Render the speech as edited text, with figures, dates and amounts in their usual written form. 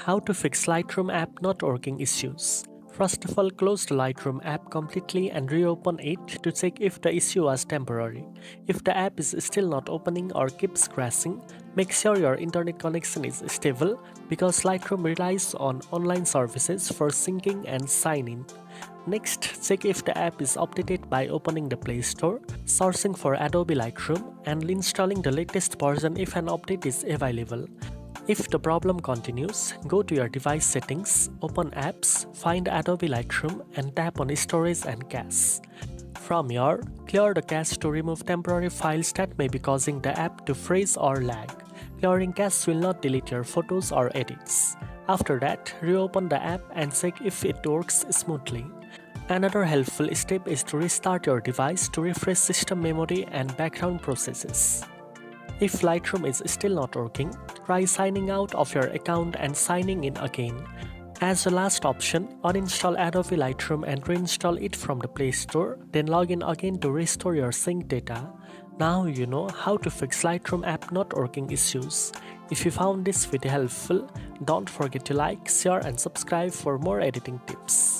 How to fix Lightroom app not working issues. First of all, close the Lightroom app completely and reopen it to check if the issue was temporary. If the app is still not opening or keeps crashing, make sure your internet connection is stable because Lightroom relies on online services for syncing and sign-in. Next, check if the app is updated by opening the Play Store, searching for Adobe Lightroom, and installing the latest version if an update is available. If the problem continues, go to your device settings, open apps, find Adobe Lightroom and tap on storage and cache. From here, clear the cache to remove temporary files that may be causing the app to freeze or lag. Clearing cache will not delete your photos or edits. After that, reopen the app and check if it works smoothly. Another helpful step is to restart your device to refresh system memory and background processes. If Lightroom is still not working, try signing out of your account and signing in again. As a last option, uninstall Adobe Lightroom and reinstall it from the Play Store, then log in again to restore your sync data. Now you know how to fix Lightroom app not working issues. If you found this video helpful, don't forget to like, share and subscribe for more editing tips.